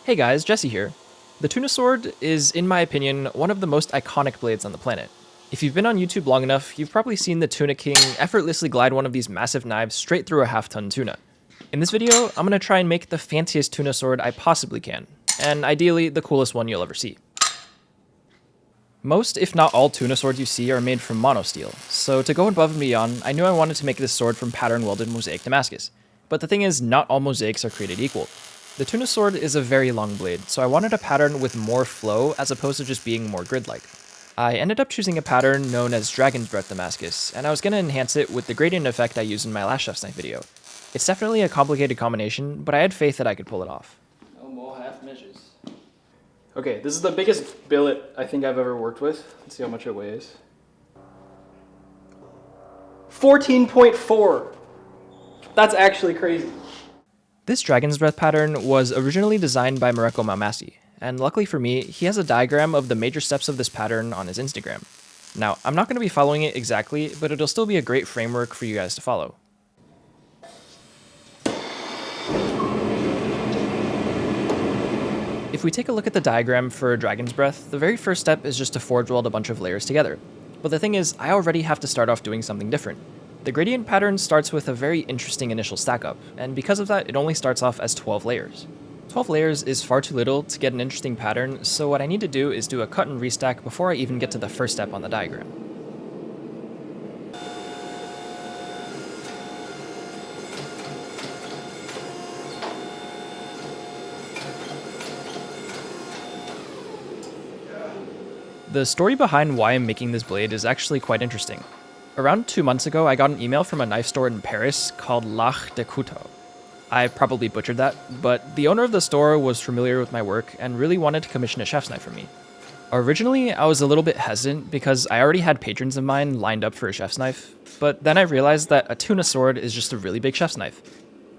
Hey guys, Jesse here. The Tuna sword is, in my opinion, one of the most iconic blades on the planet. If you've been on YouTube long enough, you've probably seen the Tuna King effortlessly glide one of these massive knives straight through a half-ton tuna. In this video, I'm going to try and make the fanciest tuna sword I possibly can, and ideally the coolest one you'll ever see. Most, if not all, tuna swords you see are made from monosteel, so to go above and beyond, I knew I wanted to make this sword from pattern-welded mosaic Damascus. But the thing is, not all mosaics are created equal. The Tuna sword is a very long blade, so I wanted a pattern with more flow as opposed to just being more grid-like. I ended up choosing a pattern known as Dragon's Breath Damascus, and I was going to enhance it with the gradient effect I used in my last chef's knife video. It's definitely a complicated combination, but I had faith that I could pull it off. No more half measures. Okay, this is the biggest billet I think I've ever worked with. Let's see how much it weighs. 14.4! That's actually crazy. This Dragon's Breath pattern was originally designed by Mareko Mamasi, and luckily for me, he has a diagram of the major steps of this pattern on his Instagram. Now, I'm not going to be following it exactly, but it'll still be a great framework for you guys to follow. If we take a look at the diagram for Dragon's Breath, the very first step is just to forge weld a bunch of layers together. But the thing is, I already have to start off doing something different. The gradient pattern starts with a very interesting initial stack up, and because of that, it only starts off as 12 layers. 12 layers is far too little to get an interesting pattern, so what I need to do is do a cut and restack before I even get to the first step on the diagram. The story behind why I'm making this blade is actually quite interesting. Around 2 months ago, I got an email from a knife store in Paris called L'Arche de Couteau. I probably butchered that, but the owner of the store was familiar with my work and really wanted to commission a chef's knife for me. Originally, I was a little bit hesitant because I already had patrons of mine lined up for a chef's knife, but then I realized that a tuna sword is just a really big chef's knife.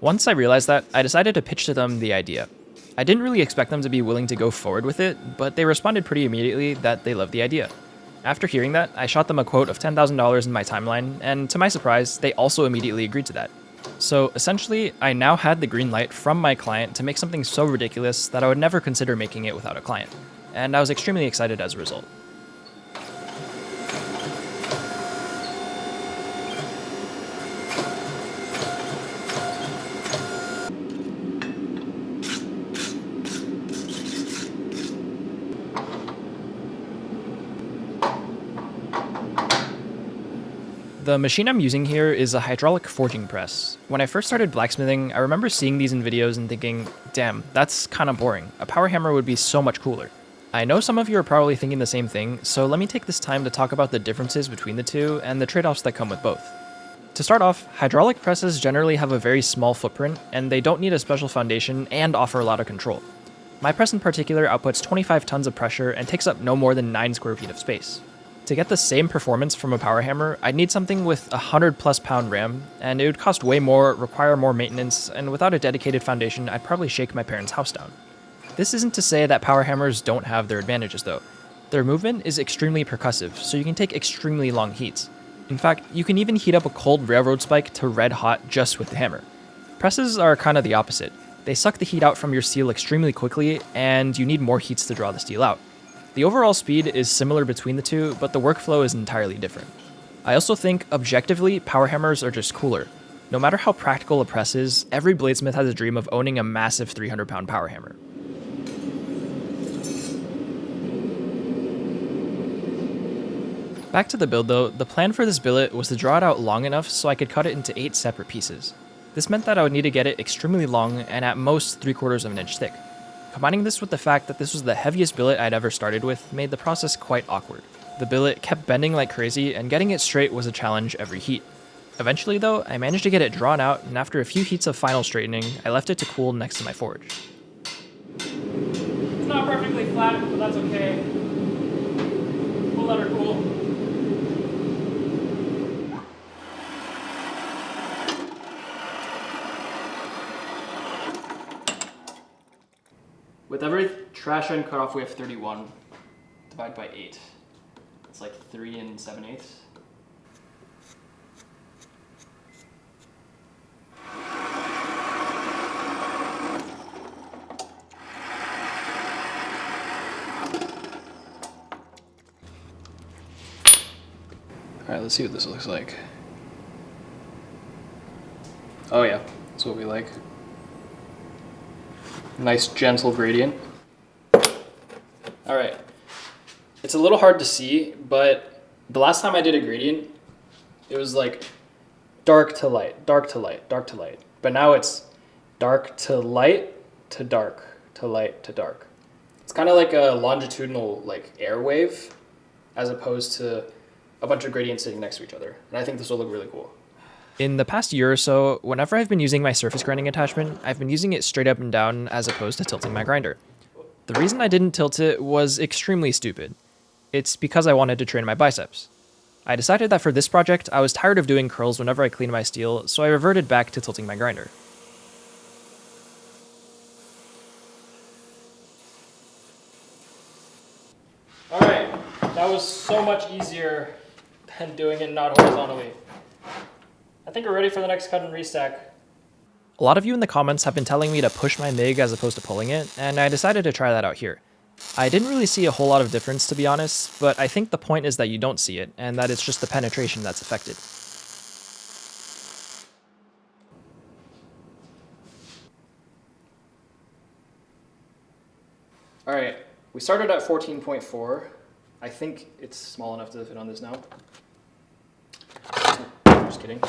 Once I realized that, I decided to pitch to them the idea. I didn't really expect them to be willing to go forward with it, but they responded pretty immediately that they loved the idea. After hearing that, I shot them a quote of $10,000 in my timeline, and to my surprise, they also immediately agreed to that. So essentially, I now had the green light from my client to make something so ridiculous that I would never consider making it without a client, and I was extremely excited as a result. The machine I'm using here is a hydraulic forging press. When I first started blacksmithing, I remember seeing these in videos and thinking, damn, that's kinda boring. A power hammer would be so much cooler. I know some of you are probably thinking the same thing, so let me take this time to talk about the differences between the two and the trade-offs that come with both. To start off, hydraulic presses generally have a very small footprint, and they don't need a special foundation and offer a lot of control. My press in particular outputs 25 tons of pressure and takes up no more than 9 square feet of space. To get the same performance from a power hammer, I'd need something with a 100+ pound ram, and it would cost way more, require more maintenance, and without a dedicated foundation, I'd probably shake my parents' house down. This isn't to say that power hammers don't have their advantages though. Their movement is extremely percussive, so you can take extremely long heats. In fact, you can even heat up a cold railroad spike to red hot just with the hammer. Presses are kind of the opposite. They suck the heat out from your steel extremely quickly, and you need more heats to draw the steel out. The overall speed is similar between the two, but the workflow is entirely different. I also think, objectively, power hammers are just cooler. No matter how practical a press is, every bladesmith has a dream of owning a massive 300-pound power hammer. Back to the build though, the plan for this billet was to draw it out long enough so I could cut it into 8 separate pieces. This meant that I would need to get it extremely long and at most 3/4 of an inch thick. Combining this with the fact that this was the heaviest billet I'd ever started with made the process quite awkward. The billet kept bending like crazy, and getting it straight was a challenge every heat. Eventually though, I managed to get it drawn out, and after a few heats of final straightening, I left it to cool next to my forge. It's not perfectly flat, but that's okay. We'll let her cool. With every trash end cut off, we have 31. Divide by 8. It's like 3 7/8. Alright, let's see what this looks like. Oh yeah, that's what we like. Nice gentle gradient. Alright. It's a little hard to see, but the last time I did a gradient, it was like dark to light, dark to light, dark to light. But now it's dark to light to dark to light to dark. It's kind of like a longitudinal like air wave as opposed to a bunch of gradients sitting next to each other. And I think this will look really cool. In the past year or so, whenever I've been using my surface grinding attachment, I've been using it straight up and down as opposed to tilting my grinder. The reason I didn't tilt it was extremely stupid. It's because I wanted to train my biceps. I decided that for this project, I was tired of doing curls whenever I cleaned my steel, so I reverted back to tilting my grinder. Alright, that was so much easier than doing it not horizontally. I think we're ready for the next cut and restack. A lot of you in the comments have been telling me to push my MIG as opposed to pulling it, and I decided to try that out here. I didn't really see a whole lot of difference, to be honest, but I think the point is that you don't see it, and that it's just the penetration that's affected. Alright, we started at 14.4. I think it's small enough to fit on this now. Just kidding.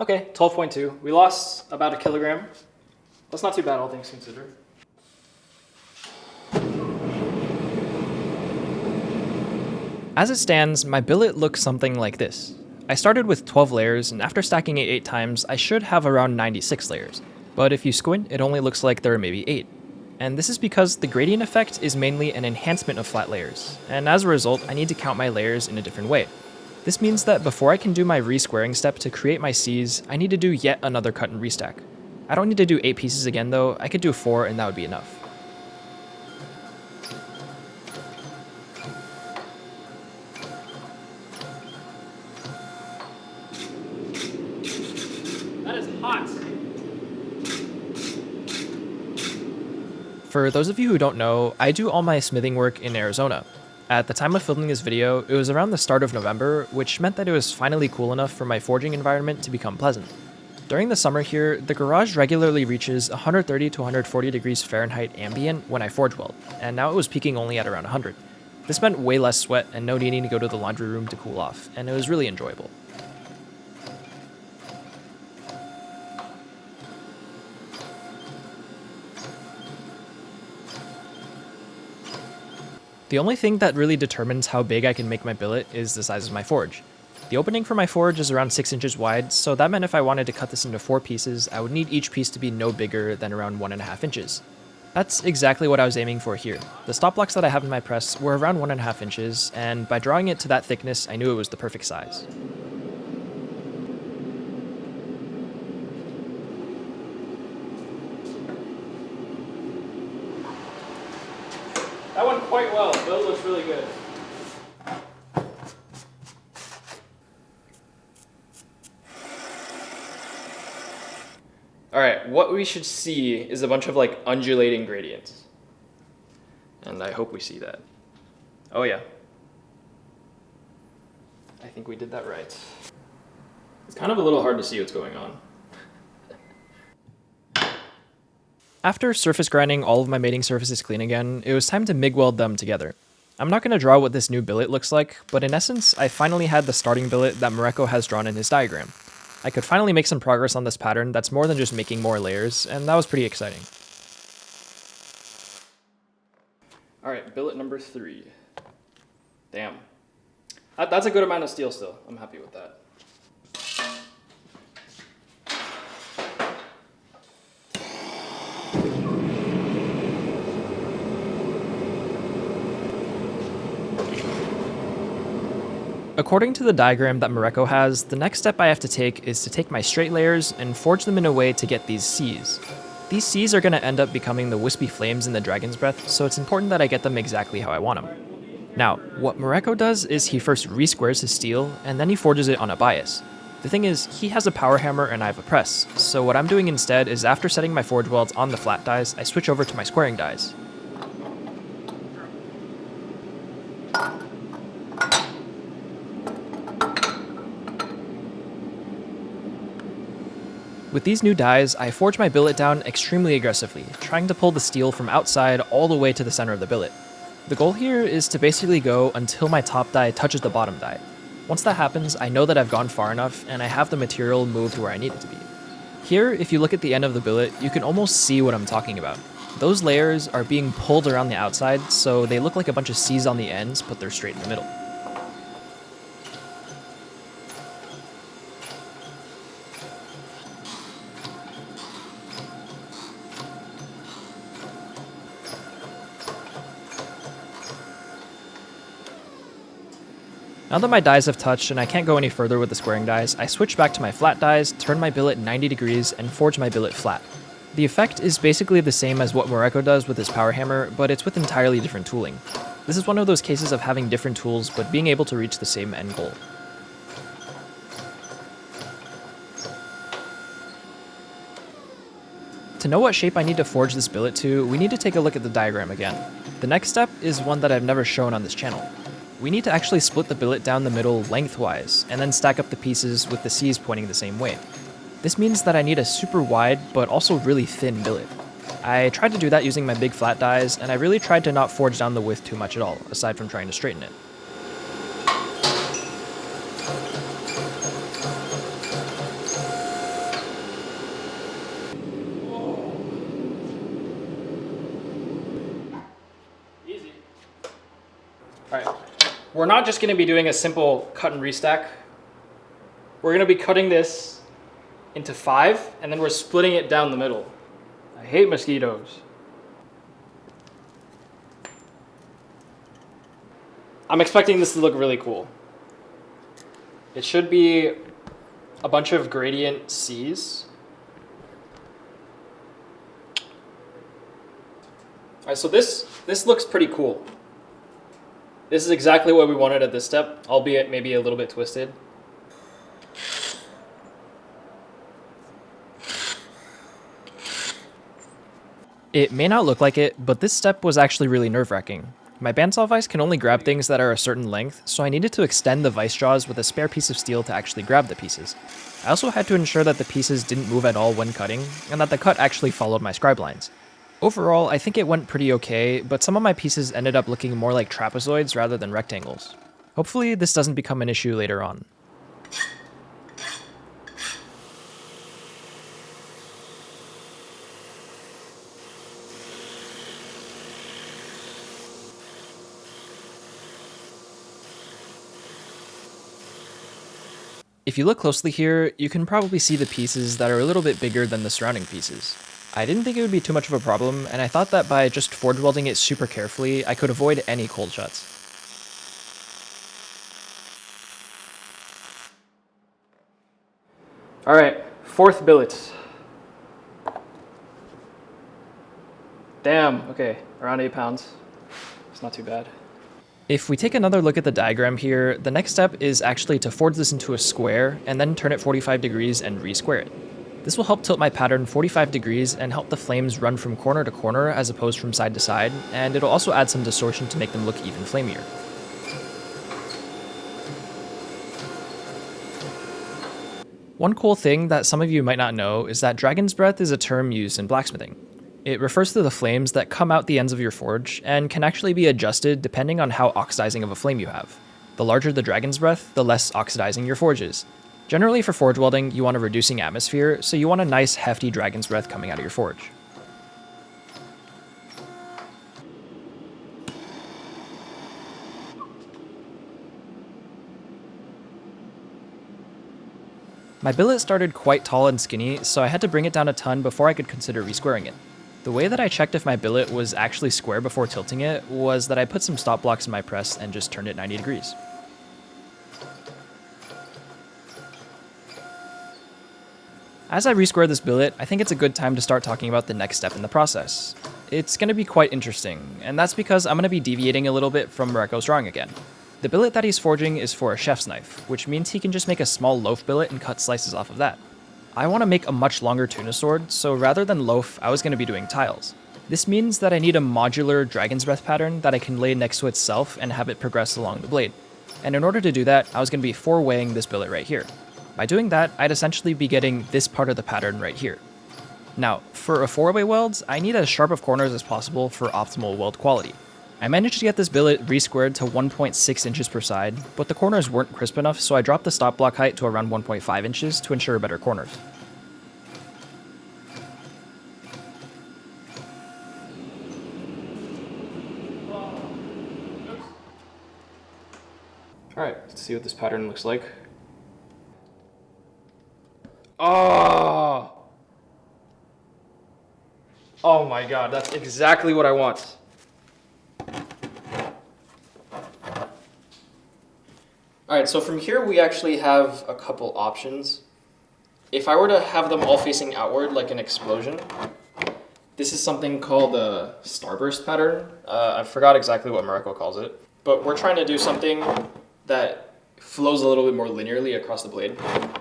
Okay, 12.2. We lost about a kilogram. That's not too bad, all things considered. As it stands, my billet looks something like this. I started with 12 layers, and after stacking it 8 times, I should have around 96 layers. But if you squint, it only looks like there are maybe 8. And this is because the gradient effect is mainly an enhancement of flat layers, and as a result, I need to count my layers in a different way. This means that before I can do my re-squaring step to create my Cs, I need to do yet another cut and restack. I don't need to do 8 pieces again though, I could do 4 and that would be enough. That is hot! For those of you who don't know, I do all my smithing work in Arizona. At the time of filming this video, it was around the start of November, which meant that it was finally cool enough for my forging environment to become pleasant. During the summer here, the garage regularly reaches 130 to 140 degrees Fahrenheit ambient when I forge weld, and now it was peaking only at around 100. This meant way less sweat and no needing to go to the laundry room to cool off, and it was really enjoyable. The only thing that really determines how big I can make my billet is the size of my forge. The opening for my forge is around 6 inches wide, so that meant if I wanted to cut this into 4 pieces, I would need each piece to be no bigger than around 1.5 inches. That's exactly what I was aiming for here. The stop blocks that I have in my press were around 1.5 inches, and by drawing it to that thickness, I knew it was the perfect size. That went quite well. The build looks really good. Alright, what we should see is a bunch of like undulating gradients. And I hope we see that. Oh yeah. I think we did that right. It's kind of a little hard to see what's going on. After surface grinding all of my mating surfaces clean again, it was time to MIG weld them together. I'm not going to draw what this new billet looks like, but in essence, I finally had the starting billet that Mareko has drawn in his diagram. I could finally make some progress on this pattern that's more than just making more layers, and that was pretty exciting. Alright, billet number 3. Damn. That's a good amount of steel still. I'm happy with that. According to the diagram that Mareko has, the next step I have to take is to take my straight layers and forge them in a way to get these Cs. These Cs are going to end up becoming the wispy flames in the dragon's breath, so it's important that I get them exactly how I want them. Now, what Mareko does is he first re-squares his steel, and then he forges it on a bias. The thing is, he has a power hammer and I have a press, so what I'm doing instead is after setting my forge welds on the flat dies, I switch over to my squaring dies. With these new dies, I forge my billet down extremely aggressively, trying to pull the steel from outside all the way to the center of the billet. The goal here is to basically go until my top die touches the bottom die. Once that happens, I know that I've gone far enough and I have the material moved where I need it to be. Here, if you look at the end of the billet, you can almost see what I'm talking about. Those layers are being pulled around the outside, so they look like a bunch of C's on the ends, but they're straight in the middle. Now that my dies have touched and I can't go any further with the squaring dies, I switch back to my flat dies, turn my billet 90 degrees, and forge my billet flat. The effect is basically the same as what Moreko does with his power hammer, but it's with entirely different tooling. This is one of those cases of having different tools, but being able to reach the same end goal. To know what shape I need to forge this billet to, we need to take a look at the diagram again. The next step is one that I've never shown on this channel. We need to actually split the billet down the middle lengthwise, and then stack up the pieces with the C's pointing the same way. This means that I need a super wide, but also really thin billet. I tried to do that using my big flat dies, and I really tried to not forge down the width too much at all, aside from trying to straighten it. Easy. Alright. We're not just going to be doing a simple cut and restack. We're going to be cutting this into 5, and then we're splitting it down the middle. I hate mosquitoes. I'm expecting this to look really cool. It should be a bunch of gradient C's. Alright, so this looks pretty cool. This is exactly what we wanted at this step, albeit maybe a little bit twisted. It may not look like it, but this step was actually really nerve-wracking. My bandsaw vise can only grab things that are a certain length, so I needed to extend the vise jaws with a spare piece of steel to actually grab the pieces. I also had to ensure that the pieces didn't move at all when cutting, and that the cut actually followed my scribe lines. Overall, I think it went pretty okay, but some of my pieces ended up looking more like trapezoids rather than rectangles. Hopefully this doesn't become an issue later on. If you look closely here, you can probably see the pieces that are a little bit bigger than the surrounding pieces. I didn't think it would be too much of a problem, and I thought that by just forge welding it super carefully, I could avoid any cold shuts. Alright, 4th billet. Damn, okay, around 8 pounds. It's not too bad. If we take another look at the diagram here, the next step is actually to forge this into a square, and then turn it 45 degrees and re-square it. This will help tilt my pattern 45 degrees and help the flames run from corner to corner as opposed from side to side, and it'll also add some distortion to make them look even flamier. One cool thing that some of you might not know is that dragon's breath is a term used in blacksmithing. It refers to the flames that come out the ends of your forge and can actually be adjusted depending on how oxidizing of a flame you have. The larger the dragon's breath, the less oxidizing your forge is. Generally for forge welding, you want a reducing atmosphere, so you want a nice hefty dragon's breath coming out of your forge. My billet started quite tall and skinny, so I had to bring it down a ton before I could consider resquaring it. The way that I checked if my billet was actually square before tilting it was that I put some stop blocks in my press and just turned it 90 degrees. As I resquare this billet, I think it's a good time to start talking about the next step in the process. It's going to be quite interesting, and that's because I'm going to be deviating a little bit from Moreko's drawing again. The billet that he's forging is for a chef's knife, which means he can just make a small loaf billet and cut slices off of that. I want to make a much longer tuna sword, so rather than loaf, I was going to be doing tiles. This means that I need a modular dragon's breath pattern that I can lay next to itself and have it progress along the blade. And in order to do that, I was going to be 4-weighing this billet right here. By doing that, I'd essentially be getting this part of the pattern right here. Now, for a 4-way weld, I need as sharp of corners as possible for optimal weld quality. I managed to get this billet re-squared to 1.6 inches per side, but the corners weren't crisp enough, so I dropped the stop block height to around 1.5 inches to ensure better corners. Alright, let's see what this pattern looks like. Oh! Oh my god, that's exactly what I want. Alright, so from here we actually have a couple options. If I were to have them all facing outward like an explosion, this is something called a starburst pattern. I forgot exactly what Mariko calls it. But we're trying to do something that flows a little bit more linearly across the blade.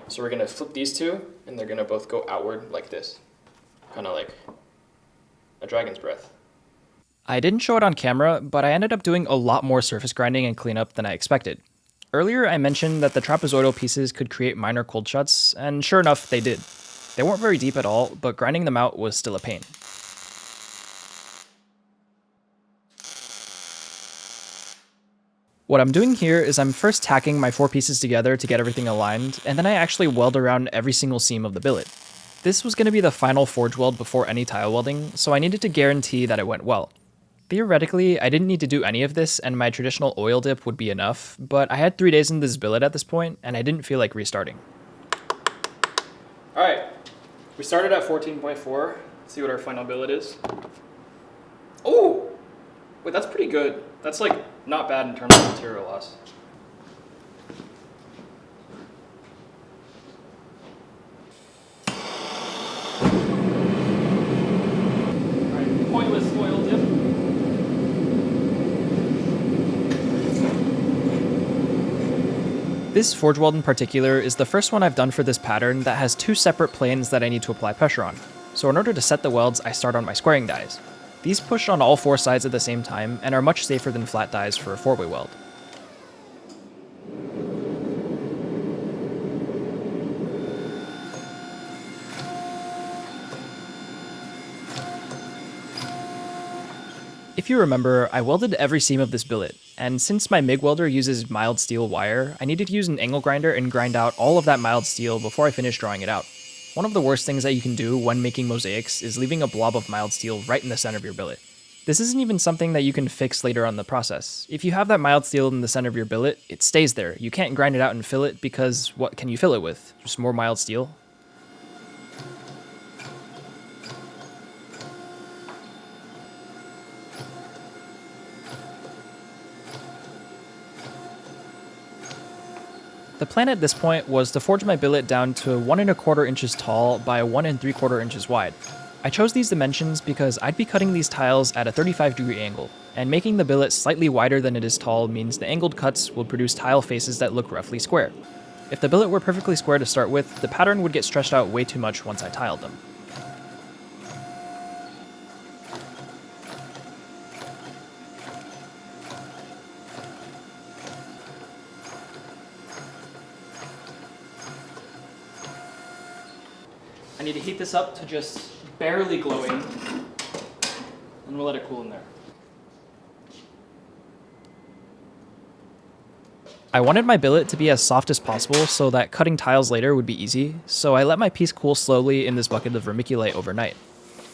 So we're gonna flip these two, and they're gonna both go outward like this. Kind of like a dragon's breath. I didn't show it on camera, but I ended up doing a lot more surface grinding and cleanup than I expected. Earlier I mentioned that the trapezoidal pieces could create minor cold shuts, and sure enough, they did. They weren't very deep at all, but grinding them out was still a pain. What I'm doing here is I'm first tacking my 4 pieces together to get everything aligned, and then I actually weld around every single seam of the billet. This was going to be the final forge weld before any tile welding, so I needed to guarantee that it went well. Theoretically, I didn't need to do any of this and my traditional oil dip would be enough, but I had 3 days in this billet at this point, and I didn't feel like restarting. Alright, we started at 14.4. Let's see what our final billet is. Oh! Wait, that's pretty good. That's like not bad in terms of material loss. Alright, pointless oil dip. This forge weld in particular is the first one I've done for this pattern that has 2 separate planes that I need to apply pressure on. So in order to set the welds, I start on my squaring dies. These push on all 4 sides at the same time and are much safer than flat dies for a 4-way weld. If you remember, I welded every seam of this billet, and since my MIG welder uses mild steel wire, I needed to use an angle grinder and grind out all of that mild steel before I finish drawing it out. One of the worst things that you can do when making mosaics is leaving a blob of mild steel right in the center of your billet. This isn't even something that you can fix later on in the process. If you have that mild steel in the center of your billet, it stays there. You can't grind it out and fill it because what can you fill it with? Just more mild steel? The plan at this point was to forge my billet down to 1 1/4 inches tall by 1 3/4 inches wide. I chose these dimensions because I'd be cutting these tiles at a 35-degree angle, and making the billet slightly wider than it is tall means the angled cuts will produce tile faces that look roughly square. If the billet were perfectly square to start with, the pattern would get stretched out way too much once I tiled them. I need to heat this up to just barely glowing, and we'll let it cool in there. I wanted my billet to be as soft as possible so that cutting tiles later would be easy, so I let my piece cool slowly in this bucket of vermiculite overnight.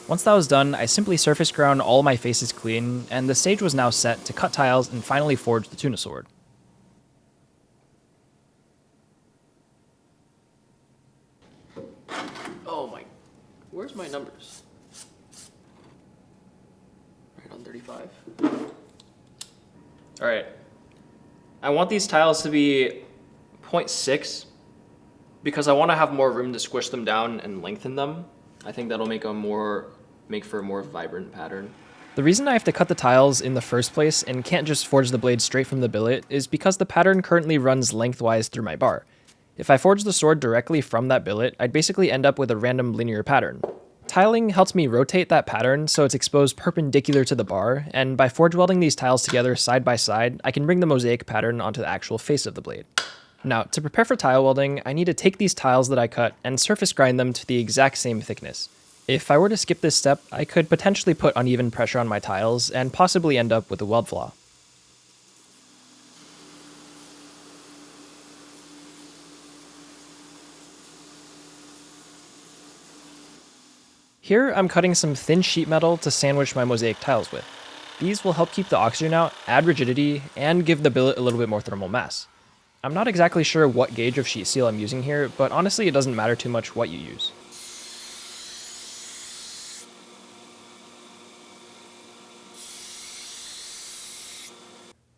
Once that was done, I simply surface ground all my faces clean, and the stage was now set to cut tiles and finally forge the Tuna sword. Oh my, where's my numbers? Right on 35. All right. I want these tiles to be 0.6 because I want to have more room to squish them down and lengthen them. I think that'll make for a more vibrant pattern. The reason I have to cut the tiles in the first place and can't just forge the blade straight from the billet is because the pattern currently runs lengthwise through my bar. If I forge the sword directly from that billet, I'd basically end up with a random linear pattern. Tiling helps me rotate that pattern so it's exposed perpendicular to the bar, and by forge welding these tiles together side by side, I can bring the mosaic pattern onto the actual face of the blade. Now, to prepare for tile welding, I need to take these tiles that I cut and surface grind them to the exact same thickness. If I were to skip this step, I could potentially put uneven pressure on my tiles and possibly end up with a weld flaw. Here, I'm cutting some thin sheet metal to sandwich my mosaic tiles with. These will help keep the oxygen out, add rigidity, and give the billet a little bit more thermal mass. I'm not exactly sure what gauge of sheet steel I'm using here, but honestly it doesn't matter too much what you use.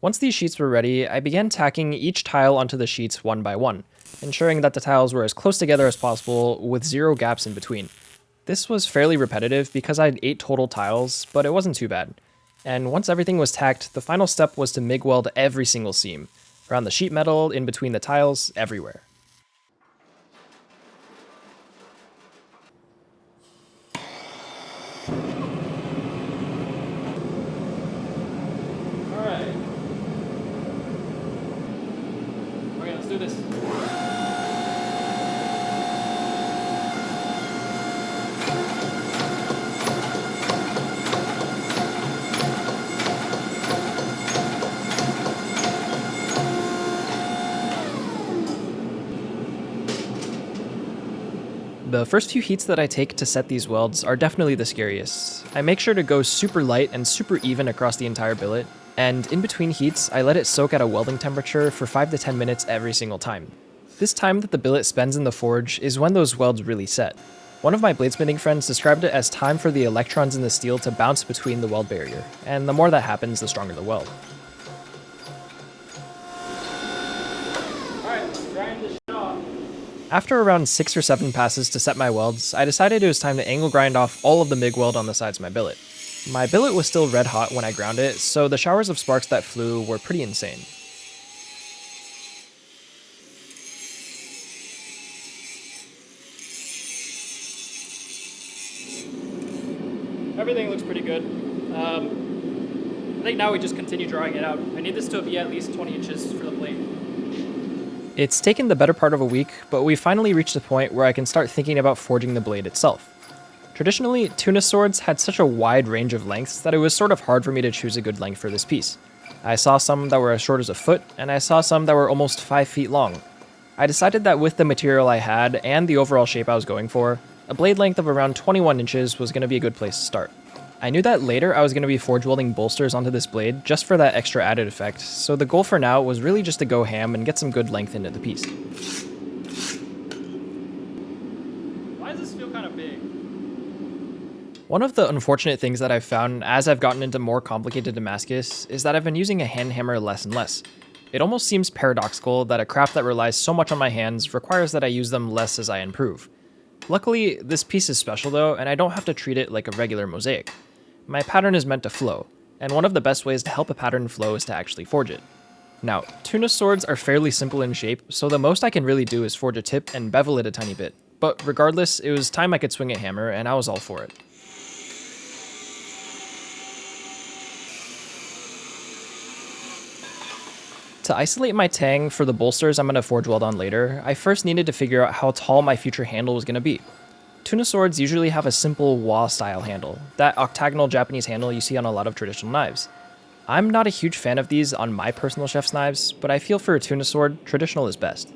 Once these sheets were ready, I began tacking each tile onto the sheets one by one, ensuring that the tiles were as close together as possible with 0 gaps in between. This was fairly repetitive because I had 8 total tiles, but it wasn't too bad. And once everything was tacked, the final step was to MIG weld every single seam, around the sheet metal, in between the tiles, everywhere. Alright. Okay, let's do this. The first few heats that I take to set these welds are definitely the scariest. I make sure to go super light and super even across the entire billet, and in between heats, I let it soak at a welding temperature for 5 to 10 minutes every single time. This time that the billet spends in the forge is when those welds really set. One of my bladesmithing friends described it as time for the electrons in the steel to bounce between the weld barrier, and the more that happens, the stronger the weld. Alright, let's grind this shit off. After around 6 or 7 passes to set my welds, I decided it was time to angle grind off all of the MIG weld on the sides of my billet. My billet was still red hot when I ground it, so the showers of sparks that flew were pretty insane. Everything looks pretty good. I think now we just continue drawing it out. I need this to be at least 20 inches for the plate. It's taken the better part of a week, but we finally reached the point where I can start thinking about forging the blade itself. Traditionally, Tuna swords had such a wide range of lengths that it was sort of hard for me to choose a good length for this piece. I saw some that were as short as a foot, and I saw some that were almost 5 feet long. I decided that with the material I had and the overall shape I was going for, a blade length of around 21 inches was going to be a good place to start. I knew that later I was going to be forge welding bolsters onto this blade just for that extra added effect, so the goal for now was really just to go ham and get some good length into the piece. Why does this feel kind of big? One of the unfortunate things that I've found as I've gotten into more complicated Damascus is that I've been using a hand hammer less and less. It almost seems paradoxical that a craft that relies so much on my hands requires that I use them less as I improve. Luckily, this piece is special though, and I don't have to treat it like a regular mosaic. My pattern is meant to flow, and one of the best ways to help a pattern flow is to actually forge it. Now, Tuna swords are fairly simple in shape, so the most I can really do is forge a tip and bevel it a tiny bit. But regardless, it was time I could swing a hammer, and I was all for it. To isolate my Tang for the bolsters I'm going to forge weld on later, I first needed to figure out how tall my future handle was going to be. Tuna swords usually have a simple wa-style handle, that octagonal Japanese handle you see on a lot of traditional knives. I'm not a huge fan of these on my personal chef's knives, but I feel for a tuna sword, traditional is best.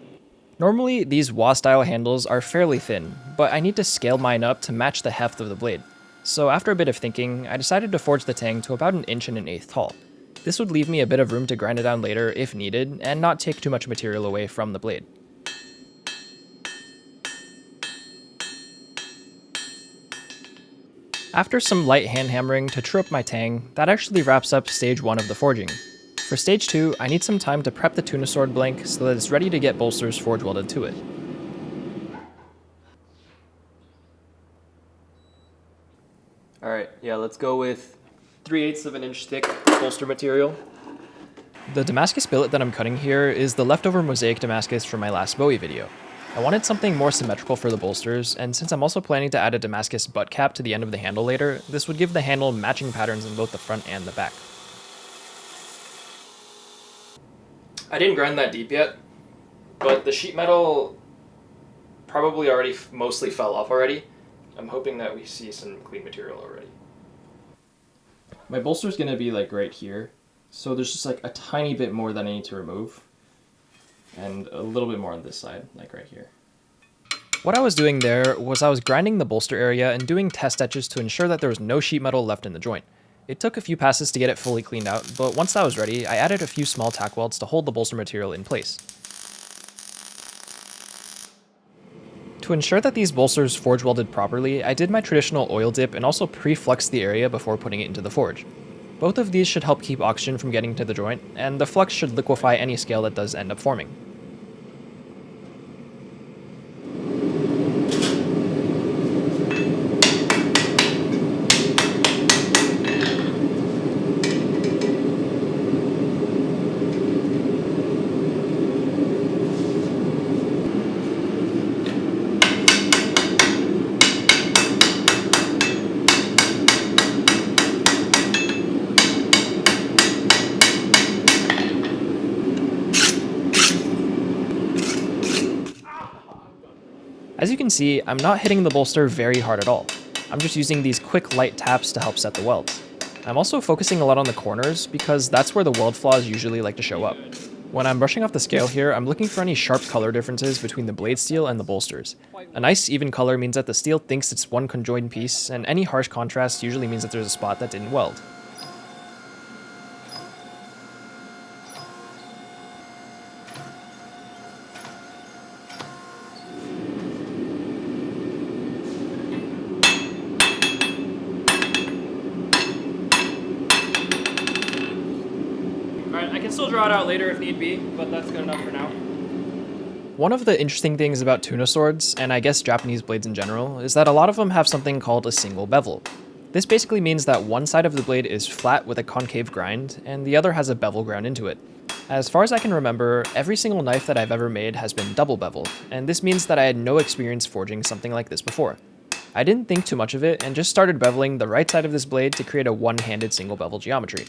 Normally, these wa-style handles are fairly thin, but I need to scale mine up to match the heft of the blade. So after a bit of thinking, I decided to forge the Tang to about 1 1/8 tall. This would leave me a bit of room to grind it down later if needed, and not take too much material away from the blade. After some light hand hammering to true up my Tang, that actually wraps up stage 1 of the forging. For stage 2, I need some time to prep the Tuna sword blank so that it's ready to get bolsters forge welded to it. Alright, yeah, let's go with 3/8 of an inch thick bolster material. The Damascus billet that I'm cutting here is the leftover mosaic Damascus from my last Bowie video. I wanted something more symmetrical for the bolsters, and since I'm also planning to add a Damascus butt cap to the end of the handle later, this would give the handle matching patterns in both the front and the back. I didn't grind that deep yet, But the sheet metal probably already mostly fell off already. I'm hoping that we see some clean material already. My bolster's gonna be like right here. So there's just like a tiny bit more that I need to remove. And a little bit more on this side, like right here. What I was doing there was I was grinding the bolster area and doing test etches to ensure that there was no sheet metal left in the joint. It took a few passes to get it fully cleaned out, but once that was ready, I added a few small tack welds to hold the bolster material in place. To ensure that these bolsters forge welded properly, I did my traditional oil dip and also pre-fluxed the area before putting it into the forge. Both of these should help keep oxygen from getting to the joint, and the flux should liquefy any scale that does end up forming. As you can see, I'm not hitting the bolster very hard at all. I'm just using these quick light taps to help set the welds. I'm also focusing a lot on the corners because that's where the weld flaws usually like to show up. When I'm brushing off the scale here, I'm looking for any sharp color differences between the blade steel and the bolsters. A nice even color means that the steel thinks it's one conjoined piece, and any harsh contrast usually means that there's a spot that didn't weld. Alright, I can still draw it out later if need be, but that's good enough for now. One of the interesting things about tuna swords, and I guess Japanese blades in general, is that a lot of them have something called a single bevel. This basically means that one side of the blade is flat with a concave grind, and the other has a bevel ground into it. As far as I can remember, every single knife that I've ever made has been double beveled, and this means that I had no experience forging something like this before. I didn't think too much of it, and just started beveling the right side of this blade to create a one-handed single bevel geometry.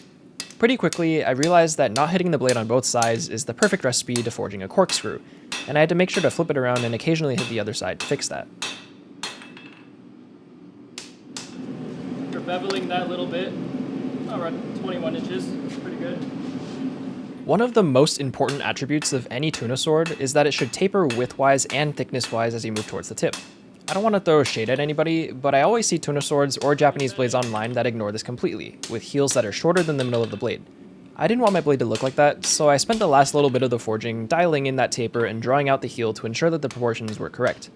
Pretty quickly, I realized that not hitting the blade on both sides is the perfect recipe to forging a corkscrew, and I had to make sure to flip it around and occasionally hit the other side to fix that. After beveling that little bit, around 21 inches, pretty good. One of the most important attributes of any tuna sword is that it should taper widthwise and thickness-wise as you move towards the tip. I don't want to throw shade at anybody, but I always see tuna swords or Japanese blades online that ignore this completely, with heels that are shorter than the middle of the blade. I didn't want my blade to look like that, so I spent the last little bit of the forging dialing in that taper and drawing out the heel to ensure that the proportions were correct.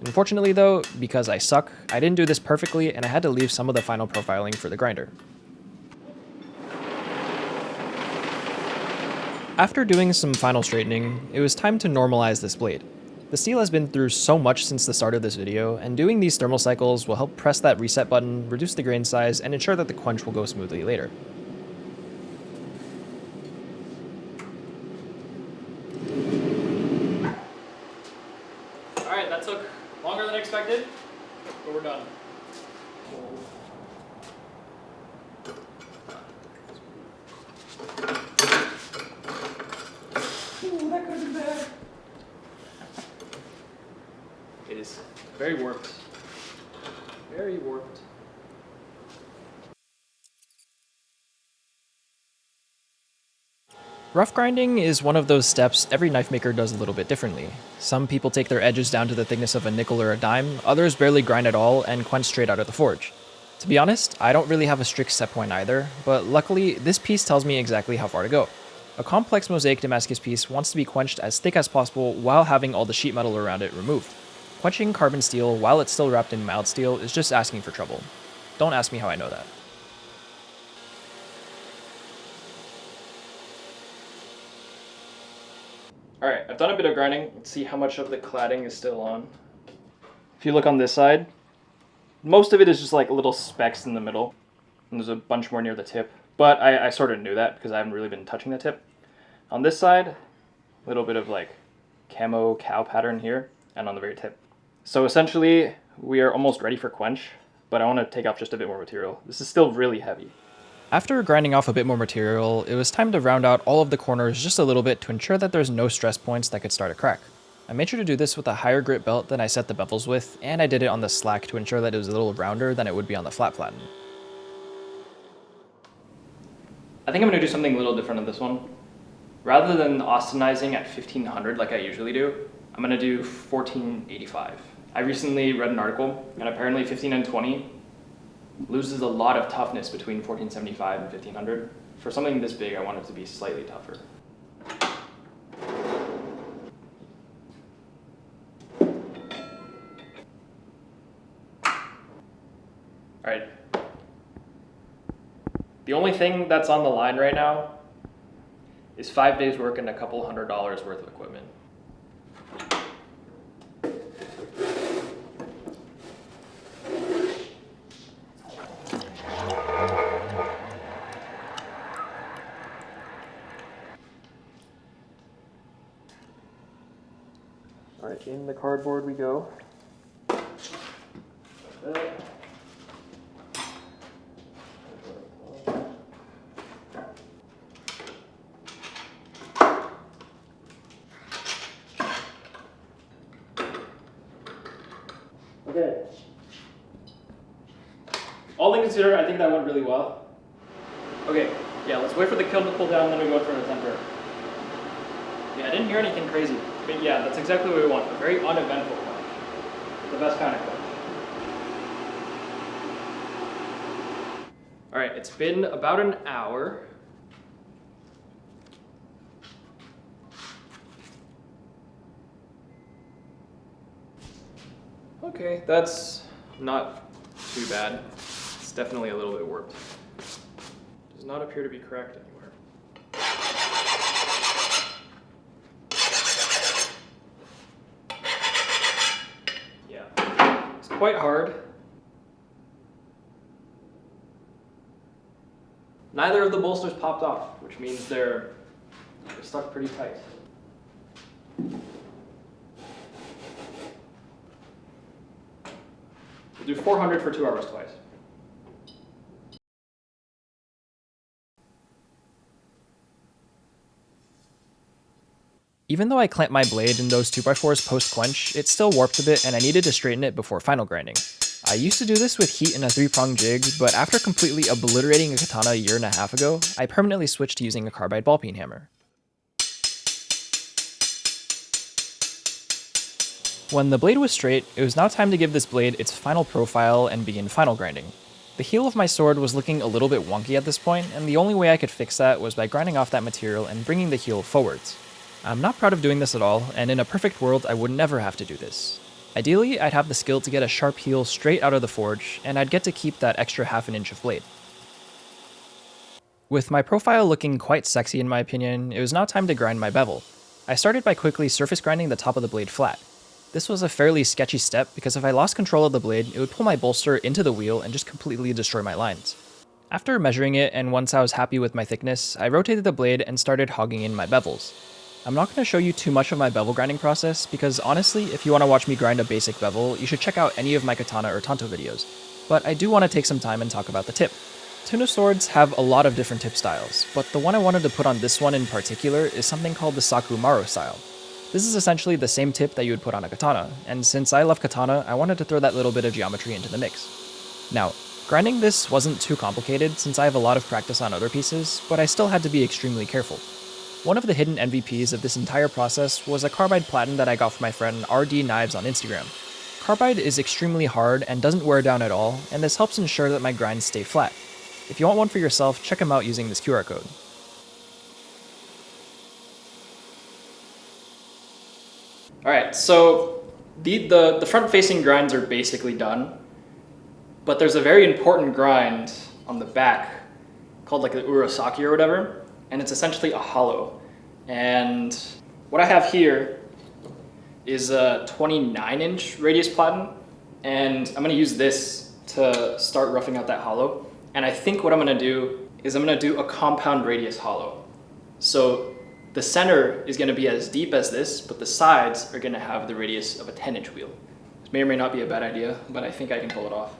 Unfortunately though, because I suck, I didn't do this perfectly and I had to leave some of the final profiling for the grinder. After doing some final straightening, it was time to normalize this blade. The steel has been through so much since the start of this video, and doing these thermal cycles will help press that reset button, reduce the grain size, and ensure that the quench will go smoothly later. Alright, that took longer than expected, but we're done. Ooh, that could have been bad. It is very warped. Very warped. Rough grinding is one of those steps every knife maker does a little bit differently. Some people take their edges down to the thickness of a nickel or a dime, others barely grind at all and quench straight out of the forge. To be honest, I don't really have a strict set point either, but luckily this piece tells me exactly how far to go. A complex mosaic Damascus piece wants to be quenched as thick as possible while having all the sheet metal around it removed. Quenching carbon steel while it's still wrapped in mild steel is just asking for trouble. Don't ask me how I know that. Alright, I've done a bit of grinding. Let's see how much of the cladding is still on. If you look on this side, most of it is just like little specks in the middle. And there's a bunch more near the tip. But I sort of knew that because I haven't really been touching the tip. On this side, a little bit of like camo cow pattern here and on the very tip. So essentially, we are almost ready for quench, but I want to take off just a bit more material. This is still really heavy. After grinding off a bit more material, it was time to round out all of the corners just a little bit to ensure that there's no stress points that could start a crack. I made sure to do this with a higher grit belt than I set the bevels with, and I did it on the slack to ensure that it was a little rounder than it would be on the flat platen. I think I'm going to do something a little different on this one. Rather than Austinizing at 1500 like I usually do, I'm going to do 1485. I recently read an article, and apparently 15 and 20 loses a lot of toughness between 1475 and 1500. For something this big, I want it to be slightly tougher. Alright. The only thing that's on the line right now is 5 days work and a couple $100 worth of equipment. Alright, in the cardboard we go. Okay. All things considered, I think that went really well. Okay, yeah, let's wait for the kiln to cool down, then we go for an temper. Yeah, I didn't hear anything crazy. But yeah, that's exactly what we want. A very uneventful quench. The best kind of quench. Alright, it's been about an hour. Okay, that's not too bad. It's definitely a little bit warped. Does not appear to be cracked anywhere. Yeah, it's quite hard. Neither of the bolsters popped off, which means they're stuck pretty tight. We'll do 400 for 2 hours twice. Even though I clamped my blade in those 2x4s post-quench, it still warped a bit and I needed to straighten it before final grinding. I used to do this with heat and a 3-prong jig, but after completely obliterating a katana a year and a half ago, I permanently switched to using a carbide ball peen hammer. When the blade was straight, it was now time to give this blade its final profile and begin final grinding. The heel of my sword was looking a little bit wonky at this point, and the only way I could fix that was by grinding off that material and bringing the heel forwards. I'm not proud of doing this at all, and in a perfect world I would never have to do this. Ideally, I'd have the skill to get a sharp heel straight out of the forge, and I'd get to keep that extra half an inch of blade. With my profile looking quite sexy in my opinion, it was now time to grind my bevel. I started by quickly surface grinding the top of the blade flat. This was a fairly sketchy step because if I lost control of the blade, it would pull my bolster into the wheel and just completely destroy my lines. After measuring it and once I was happy with my thickness, I rotated the blade and started hogging in my bevels. I'm not going to show you too much of my bevel grinding process because honestly, if you want to watch me grind a basic bevel, you should check out any of my katana or tanto videos. But I do want to take some time and talk about the tip. Tuna swords have a lot of different tip styles, but the one I wanted to put on this one in particular is something called the Sakumaro style. This is essentially the same tip that you would put on a katana, and since I love katana, I wanted to throw that little bit of geometry into the mix. Now, grinding this wasn't too complicated since I have a lot of practice on other pieces, but I still had to be extremely careful. One of the hidden MVPs of this entire process was a carbide platen that I got from my friend RD Knives on Instagram. Carbide is extremely hard and doesn't wear down at all, and this helps ensure that my grinds stay flat. If you want one for yourself, check them out using this QR code. Alright, so the front-facing grinds are basically done, but there's a very important grind on the back called like the Urasaki or whatever, and it's essentially a hollow. And what I have here is a 29-inch radius platen, and I'm going to use this to start roughing out that hollow. And I think what I'm going to do is I'm going to do a compound radius hollow. So the center is going to be as deep as this, but the sides are going to have the radius of a 10-inch wheel. This may or may not be a bad idea, but I think I can pull it off.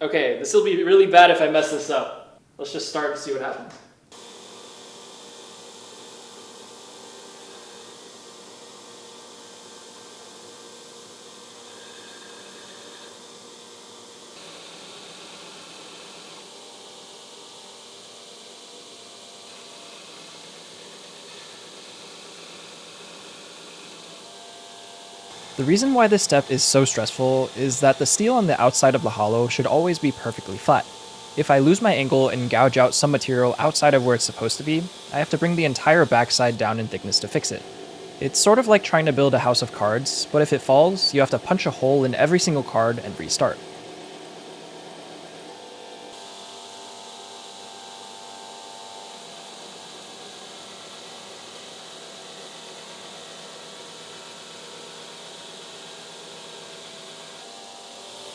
Okay, this will be really bad if I mess this up. Let's just start and see what happens. The reason why this step is so stressful is that the steel on the outside of the hollow should always be perfectly flat. If I lose my angle and gouge out some material outside of where it's supposed to be, I have to bring the entire backside down in thickness to fix it. It's sort of like trying to build a house of cards, but if it falls, you have to punch a hole in every single card and restart.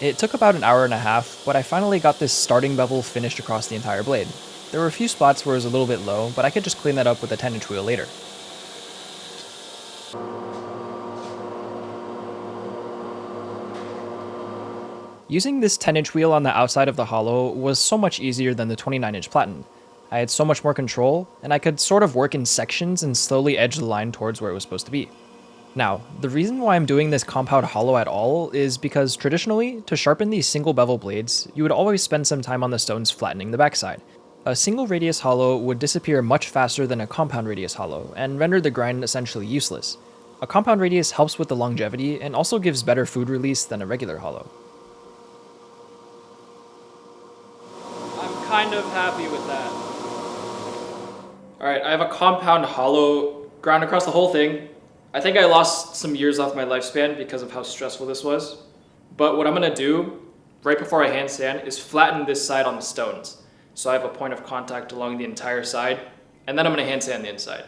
It took about an hour and a half, but I finally got this starting bevel finished across the entire blade. There were a few spots where it was a little bit low, but I could just clean that up with a 10-inch wheel later. Using this 10-inch wheel on the outside of the hollow was so much easier than the 29-inch platen. I had so much more control, and I could sort of work in sections and slowly edge the line towards where it was supposed to be. Now, the reason why I'm doing this compound hollow at all is because traditionally, to sharpen these single bevel blades, you would always spend some time on the stones flattening the backside. A single radius hollow would disappear much faster than a compound radius hollow, and render the grind essentially useless. A compound radius helps with the longevity and also gives better food release than a regular hollow. I'm kind of happy with that. Alright, I have a compound hollow ground across the whole thing. I think I lost some years off my lifespan because of how stressful this was. But what I'm going to do, right before I hand sand, is flatten this side on the stones. So I have a point of contact along the entire side, and then I'm going to hand sand the inside.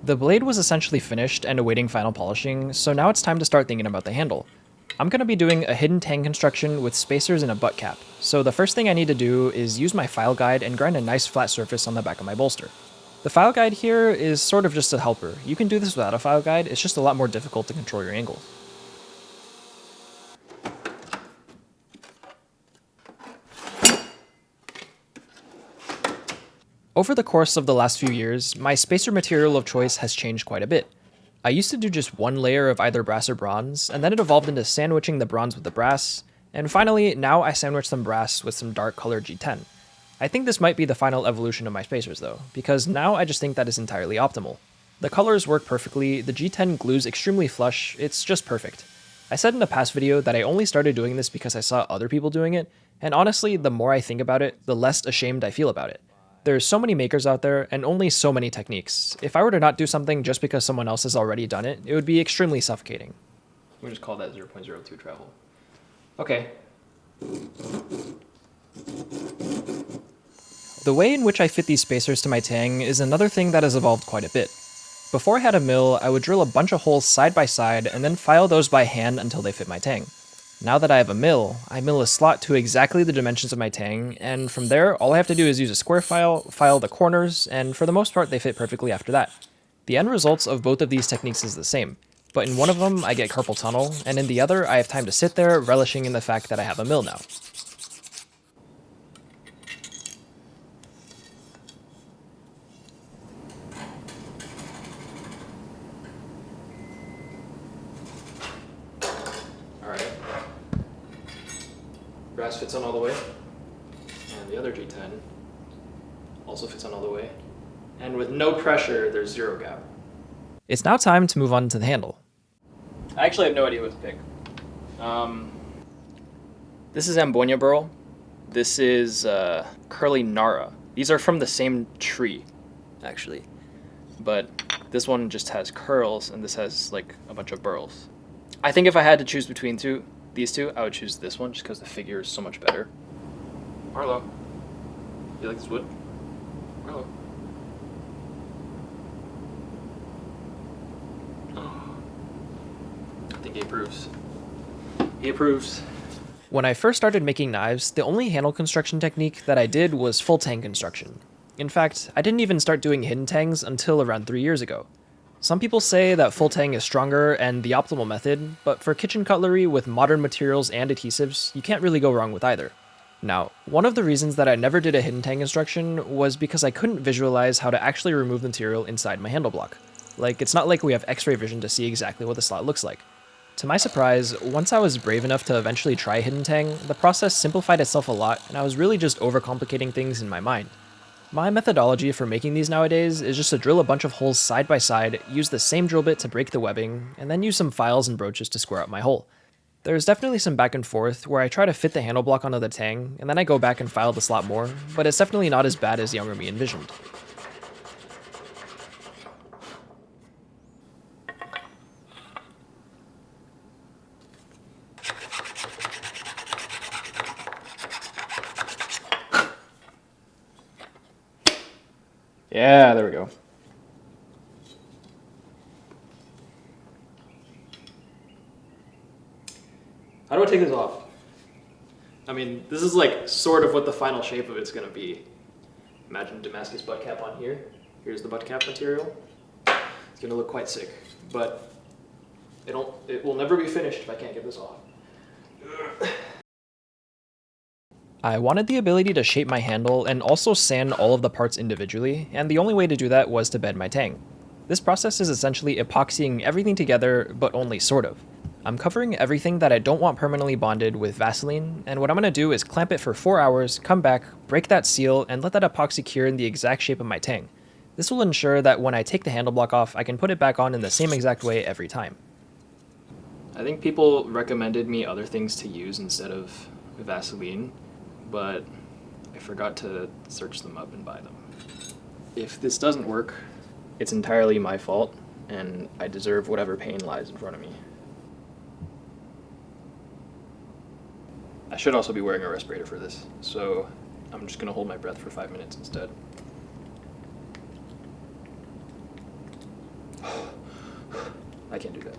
The blade was essentially finished and awaiting final polishing, so now it's time to start thinking about the handle. I'm going to be doing a hidden tang construction with spacers and a butt cap, so the first thing I need to do is use my file guide and grind a nice flat surface on the back of my bolster. The file guide here is sort of just a helper. You can do this without a file guide, it's just a lot more difficult to control your angles. Over the course of the last few years, my spacer material of choice has changed quite a bit. I used to do just one layer of either brass or bronze, and then it evolved into sandwiching the bronze with the brass, and finally, now I sandwich some brass with some dark colored G10. I think this might be the final evolution of my spacers though, because now I just think that is entirely optimal. The colors work perfectly, the G10 glues extremely flush, it's just perfect. I said in a past video that I only started doing this because I saw other people doing it, and honestly, the more I think about it, the less ashamed I feel about it. There's so many makers out there, and only so many techniques. If I were to not do something just because someone else has already done it, it would be extremely suffocating. We'll just call that 0.02 travel. Okay. The way in which I fit these spacers to my Tang is another thing that has evolved quite a bit. Before I had a mill, I would drill a bunch of holes side by side and then file those by hand until they fit my Tang. Now that I have a mill, I mill a slot to exactly the dimensions of my Tang, and from there, all I have to do is use a square file, file the corners, and for the most part they fit perfectly after that. The end results of both of these techniques is the same, but in one of them I get carpal tunnel, and in the other I have time to sit there relishing in the fact that I have a mill now. Brass fits on all the way, and the other G10 also fits on all the way, and with no pressure there's zero gap. It's now time to move on to the handle. I actually have no idea what to pick. This is Ambonia burl. This is Curly Nara. These are from the same tree, actually, but this one just has curls and this has like a bunch of burls. I think if I had to choose between these two, I would choose this one just because the figure is so much better. Marlo, you like this wood? Marlo. Oh. I think he approves. He approves. When I first started making knives, the only handle construction technique that I did was full tang construction. In fact, I didn't even start doing hidden tangs until around 3 years ago. Some people say that full tang is stronger and the optimal method, but for kitchen cutlery with modern materials and adhesives, you can't really go wrong with either. Now, one of the reasons that I never did a hidden tang instruction was because I couldn't visualize how to actually remove the material inside my handle block. Like, it's not like we have x-ray vision to see exactly what the slot looks like. To my surprise, once I was brave enough to eventually try hidden tang, the process simplified itself a lot and I was really just overcomplicating things in my mind. My methodology for making these nowadays is just to drill a bunch of holes side by side, use the same drill bit to break the webbing, and then use some files and broaches to square up my hole. There's definitely some back and forth where I try to fit the handle block onto the tang, and then I go back and file the slot more, but it's definitely not as bad as younger me envisioned. Yeah, there we go. How do I take this off? I mean, this is like sort of what the final shape of it's gonna be. Imagine Damascus butt cap on here. Here's the butt cap material. It's gonna look quite sick, but it will never be finished if I can't get this off. I wanted the ability to shape my handle and also sand all of the parts individually, and the only way to do that was to bed my tang. This process is essentially epoxying everything together, but only sort of. I'm covering everything that I don't want permanently bonded with Vaseline, and what I'm going to do is clamp it for 4 hours, come back, break that seal, and let that epoxy cure in the exact shape of my tang. This will ensure that when I take the handle block off, I can put it back on in the same exact way every time. I think people recommended me other things to use instead of Vaseline, but I forgot to search them up and buy them. If this doesn't work, it's entirely my fault, and I deserve whatever pain lies in front of me. I should also be wearing a respirator for this, so I'm just gonna hold my breath for 5 minutes instead. I can't do that.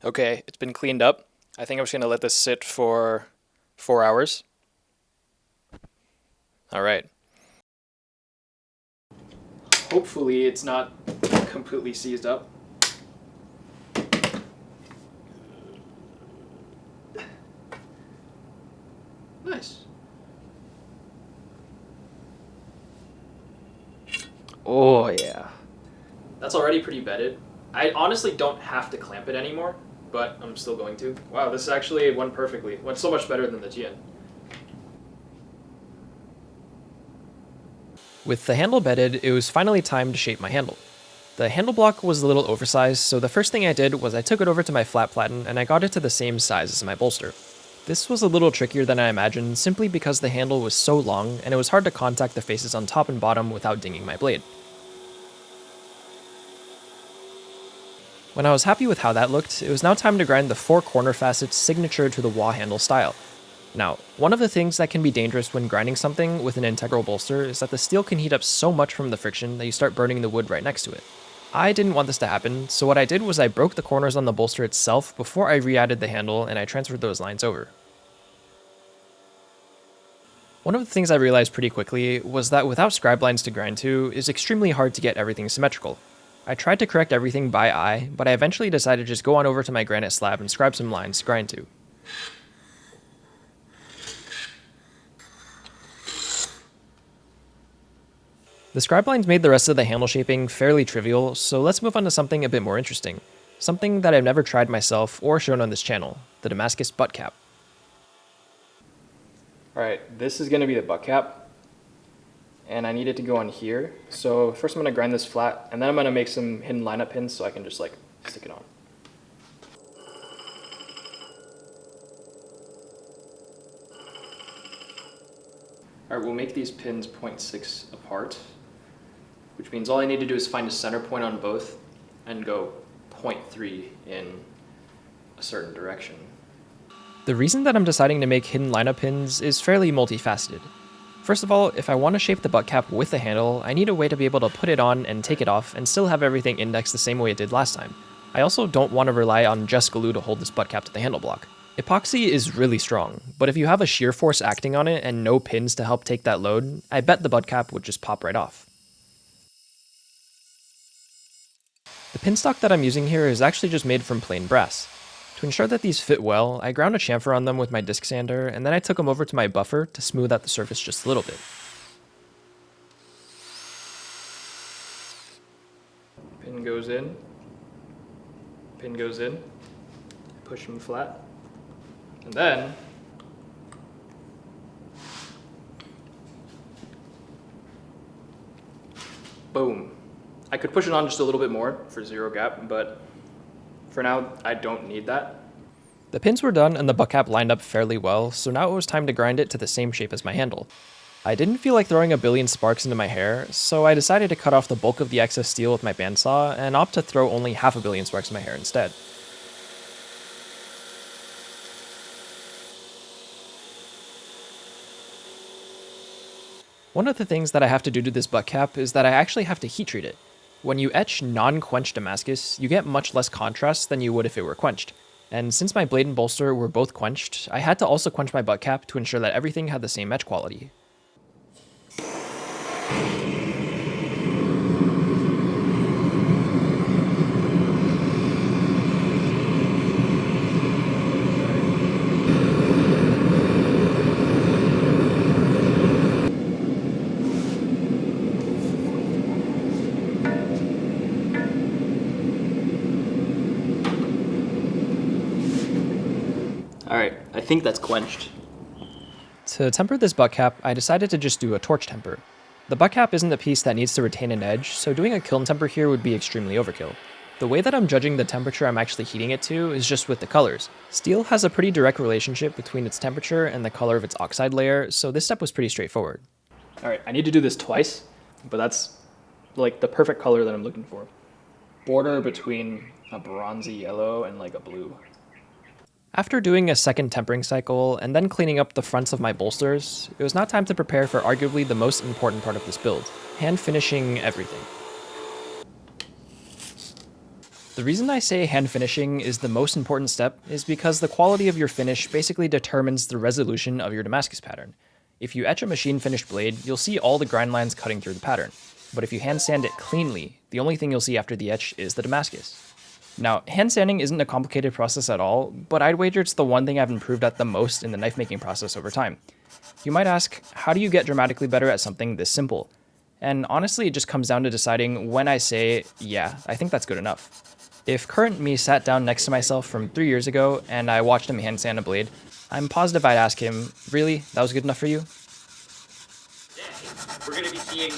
Okay, it's been cleaned up. I think I'm just going to let this sit for 4 hours. All right. Hopefully it's not completely seized up. Nice. Oh yeah. That's already pretty bedded. I honestly don't have to clamp it anymore, but I'm still going to. Wow, this actually went perfectly. Went so much better than the Mchan. With the handle bedded, it was finally time to shape my handle. The handle block was a little oversized, so the first thing I did was I took it over to my flat platen and I got it to the same size as my bolster. This was a little trickier than I imagined simply because the handle was so long and it was hard to contact the faces on top and bottom without dinging my blade. When I was happy with how that looked, it was now time to grind the 4 corner facets signature to the wah handle style. Now, one of the things that can be dangerous when grinding something with an integral bolster is that the steel can heat up so much from the friction that you start burning the wood right next to it. I didn't want this to happen, so what I did was I broke the corners on the bolster itself before I re-added the handle and I transferred those lines over. One of the things I realized pretty quickly was that without scribe lines to grind to, it's extremely hard to get everything symmetrical. I tried to correct everything by eye, but I eventually decided to just go on over to my granite slab and scribe some lines to grind to. The scribe lines made the rest of the handle shaping fairly trivial, so let's move on to something a bit more interesting. Something that I've never tried myself or shown on this channel, the Damascus butt cap. Alright, this is going to be the butt cap. And I need it to go on here. So first I'm going to grind this flat, and then I'm going to make some hidden lineup pins so I can just like stick it on. Alright, we'll make these pins 0.6 apart, which means all I need to do is find a center point on both and go 0.3 in a certain direction. The reason that I'm deciding to make hidden lineup pins is fairly multifaceted. First of all, if I want to shape the butt cap with the handle, I need a way to be able to put it on and take it off and still have everything indexed the same way it did last time. I also don't want to rely on just glue to hold this butt cap to the handle block. Epoxy is really strong, but if you have a shear force acting on it and no pins to help take that load, I bet the butt cap would just pop right off. The pin stock that I'm using here is actually just made from plain brass. To ensure that these fit well, I ground a chamfer on them with my disc sander, and then I took them over to my buffer to smooth out the surface just a little bit. Pin goes in, push them flat, and then boom. I could push it on just a little bit more for zero gap, but for now, I don't need that. The pins were done and the butt cap lined up fairly well, so now it was time to grind it to the same shape as my handle. I didn't feel like throwing a billion sparks into my hair, so I decided to cut off the bulk of the excess steel with my bandsaw and opt to throw only half a billion sparks in my hair instead. One of the things that I have to do to this butt cap is that I actually have to heat treat it. When you etch non-quenched Damascus, you get much less contrast than you would if it were quenched. And since my blade and bolster were both quenched, I had to also quench my butt cap to ensure that everything had the same etch quality. Alright, I think that's quenched. To temper this butt cap, I decided to just do a torch temper. The butt cap isn't a piece that needs to retain an edge, so doing a kiln temper here would be extremely overkill. The way that I'm judging the temperature I'm actually heating it to is just with the colors. Steel has a pretty direct relationship between its temperature and the color of its oxide layer, so this step was pretty straightforward. Alright, I need to do this twice, but that's like the perfect color that I'm looking for. Border between a bronzy yellow and like a blue. After doing a second tempering cycle and then cleaning up the fronts of my bolsters, it was now time to prepare for arguably the most important part of this build, hand finishing everything. The reason I say hand finishing is the most important step is because the quality of your finish basically determines the resolution of your Damascus pattern. If you etch a machine finished blade, you'll see all the grind lines cutting through the pattern, but if you hand sand it cleanly, the only thing you'll see after the etch is the Damascus. Now, hand sanding isn't a complicated process at all, but I'd wager it's the one thing I've improved at the most in the knife making process over time. You might ask, how do you get dramatically better at something this simple? And honestly, it just comes down to deciding when I say, yeah, I think that's good enough. If current me sat down next to myself from 3 years ago and I watched him hand sand a blade, I'm positive I'd ask him, really, that was good enough for you? Today, we're going to be seeing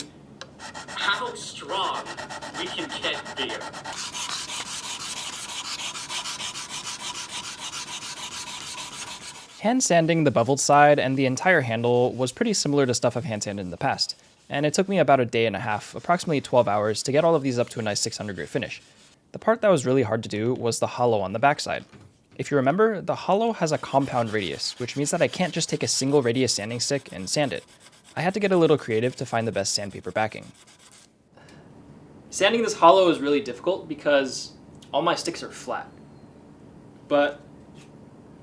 how strong we can get beer. Hand sanding the beveled side and the entire handle was pretty similar to stuff I've hand sanded in the past, and it took me about a day and a half, approximately 12 hours, to get all of these up to a nice 600 grit finish. The part that was really hard to do was the hollow on the backside. If you remember, the hollow has a compound radius, which means that I can't just take a single radius sanding stick and sand it. I had to get a little creative to find the best sandpaper backing. Sanding this hollow is really difficult because all my sticks are flat. But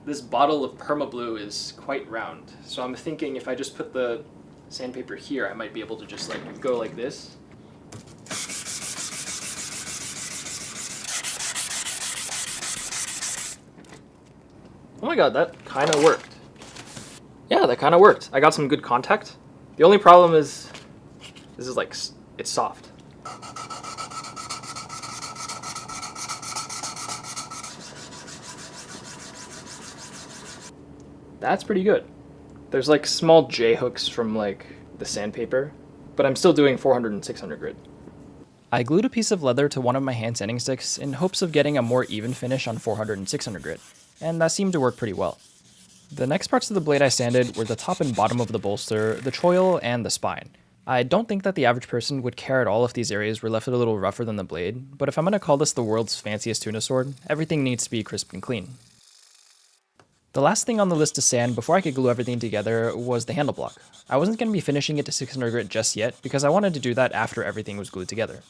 this bottle of Permablue is quite round, so I'm thinking if I just put the sandpaper here, I might be able to just like go like this. Oh my god, that kind of worked. Yeah, that kind of worked. I got some good contact. The only problem is, this is like, it's soft. That's pretty good. There's like small J hooks from like the sandpaper, but I'm still doing 400 and 600 grit. I glued a piece of leather to one of my hand sanding sticks in hopes of getting a more even finish on 400 and 600 grit, and that seemed to work pretty well. The next parts of the blade I sanded were the top and bottom of the bolster, the choil, and the spine. I don't think that the average person would care at all if these areas were left a little rougher than the blade, but if I'm going to call this the world's fanciest tuna sword, everything needs to be crisp and clean. The last thing on the list to sand before I could glue everything together was the handle block. I wasn't going to be finishing it to 600 grit just yet because I wanted to do that after everything was glued together.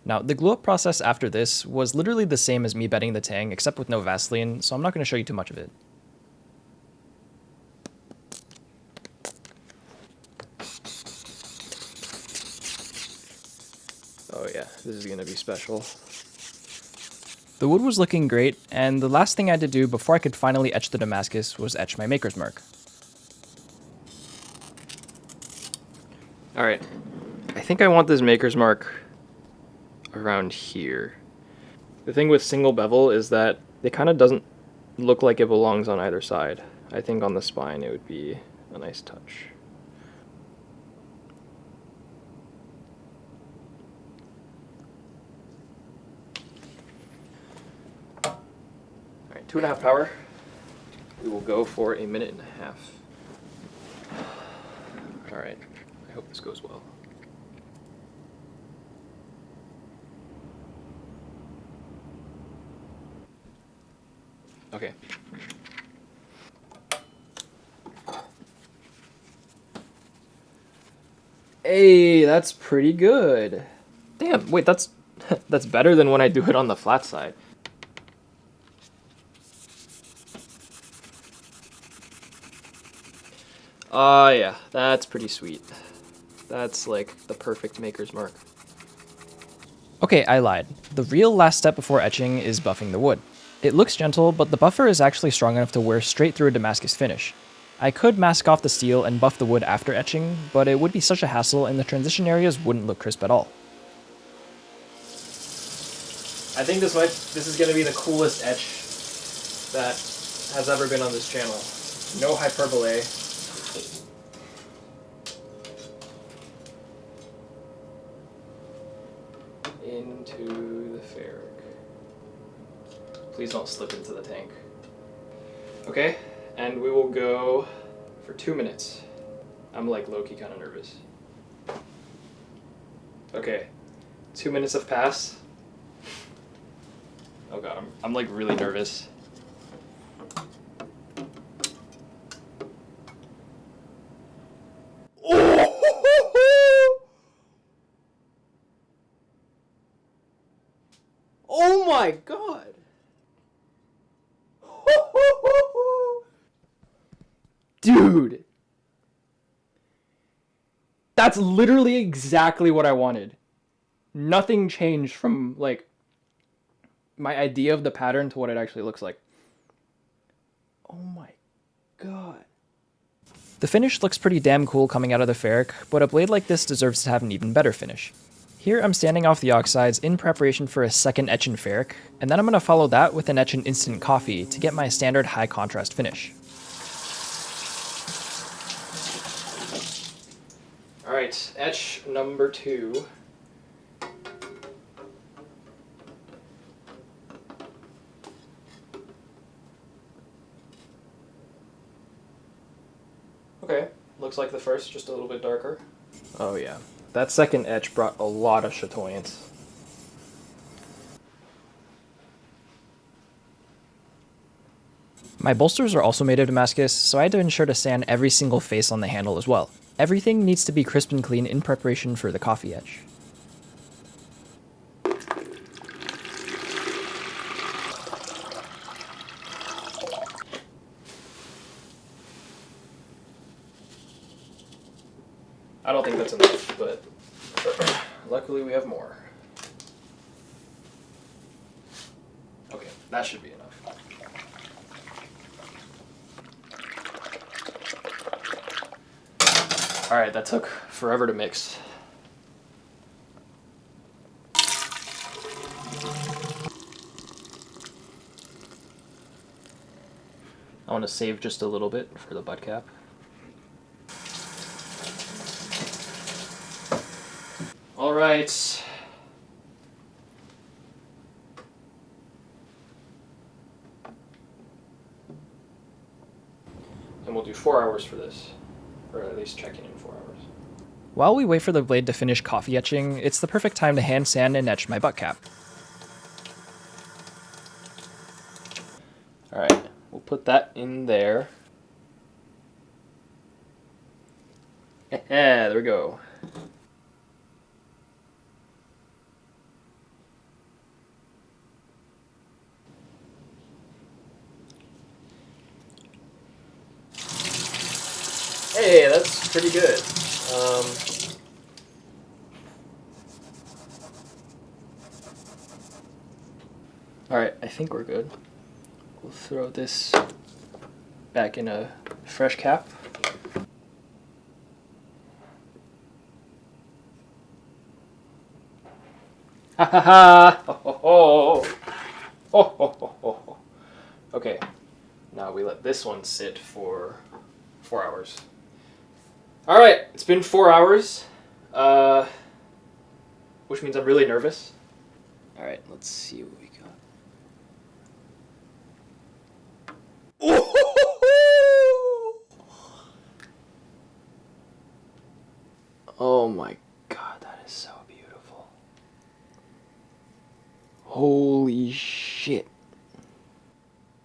Now, the glue up process after this was literally the same as me bedding the Tang except with no Vaseline, so I'm not going to show you too much of it. Oh yeah, this is going to be special. The wood was looking great, and the last thing I had to do before I could finally etch the Damascus was etch my maker's mark. Alright, I think I want this maker's mark around here. The thing with single bevel is that it kind of doesn't look like it belongs on either side. I think on the spine it would be a nice touch. Alright, 2.5 power. We will go for 1.5 minutes. Alright, I hope this goes well. Okay. Hey, that's pretty good. Damn, wait, that's that's better than when I do it on the flat side. Yeah, that's pretty sweet. That's like the perfect maker's mark. Okay, I lied. The real last step before etching is buffing the wood. It looks gentle, but the buffer is actually strong enough to wear straight through a Damascus finish. I could mask off the steel and buff the wood after etching, but it would be such a hassle and the transition areas wouldn't look crisp at all. I think this is gonna be the coolest etch that has ever been on this channel. No hyperbole. Into the ferric. Please don't slip into the tank. Okay, and we will go for 2 minutes. I'm like low-key kind of nervous. Okay, 2 minutes have passed. Oh god, I'm like really nervous. Oh my god! Dude! That's literally exactly what I wanted. Nothing changed from like my idea of the pattern to what it actually looks like. Oh my god. The finish looks pretty damn cool coming out of the ferric, but a blade like this deserves to have an even better finish. Here I'm standing off the oxides in preparation for a second etch in ferric, and then I'm going to follow that with an etch in instant coffee to get my standard high contrast finish. Alright, etch number 2. Okay, looks like the first, just a little bit darker. Oh yeah, that second etch brought a lot of chatoyance. My bolsters are also made of Damascus, so I had to ensure to sand every single face on the handle as well. Everything needs to be crisp and clean in preparation for the coffee etch. I don't think that's enough, but luckily we have more. Okay, that should be enough. Alright, that took forever to mix. I want to save just a little bit for the butt cap. Alright. And we'll do 4 hours for this. Or at least check in 4 hours. While we wait for the blade to finish coffee etching, it's the perfect time to hand sand and etch my butt cap. Alright, we'll put that in there. There we go. Hey, that's pretty good. Alright, I think we're good. We'll throw this back in a fresh cap. Ha ha ha! Ho ho ho! Ho ho ho ho! Okay, now we let this one sit for 4 hours. Alright, it's been 4 hours, which means I'm really nervous. Alright, let's see what we got. Oh my god, that is so beautiful. Holy shit.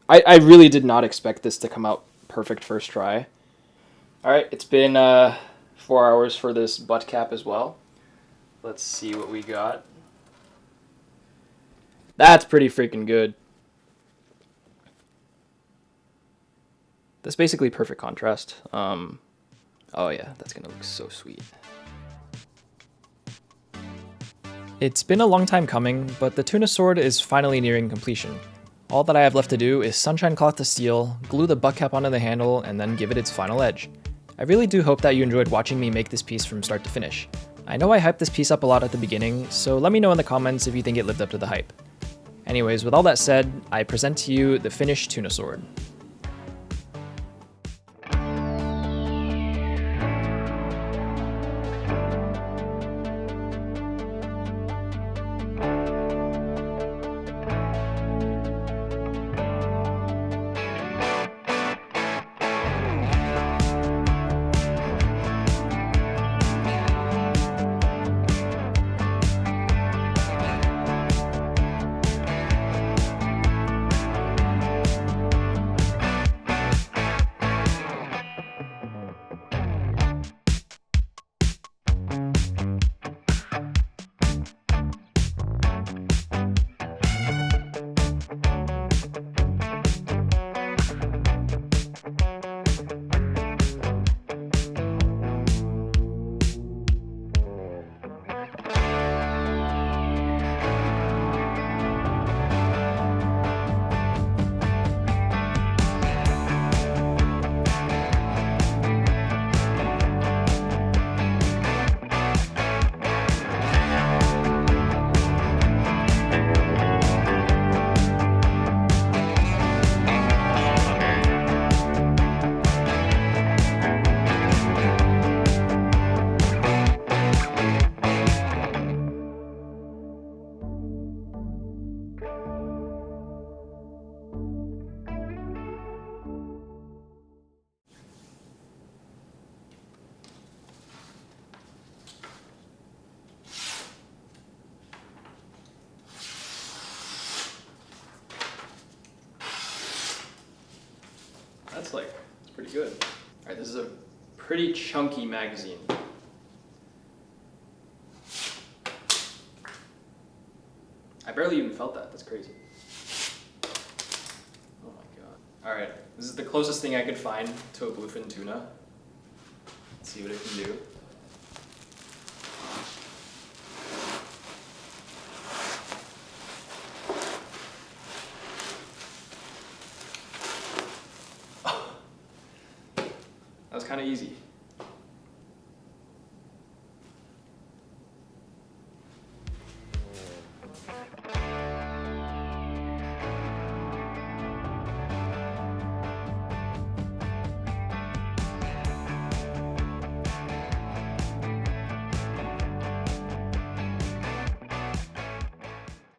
I really did not expect this to come out perfect first try. Alright, it's been 4 hours for this butt cap as well. Let's see what we got. That's pretty freaking good. That's basically perfect contrast. Oh yeah, that's gonna look so sweet. It's been a long time coming, but the Tuna sword is finally nearing completion. All that I have left to do is sunshine cloth the steel, glue the butt cap onto the handle, and then give it its final edge. I really do hope that you enjoyed watching me make this piece from start to finish. I know I hyped this piece up a lot at the beginning, so let me know in the comments if you think it lived up to the hype. Anyways, with all that said, I present to you the finished Tuna sword. It's pretty good. Alright, this is a pretty chunky magazine. I barely even felt that, that's crazy. Oh my god. Alright, this is the closest thing I could find to a bluefin tuna. Let's see what it can do. That was kind of easy.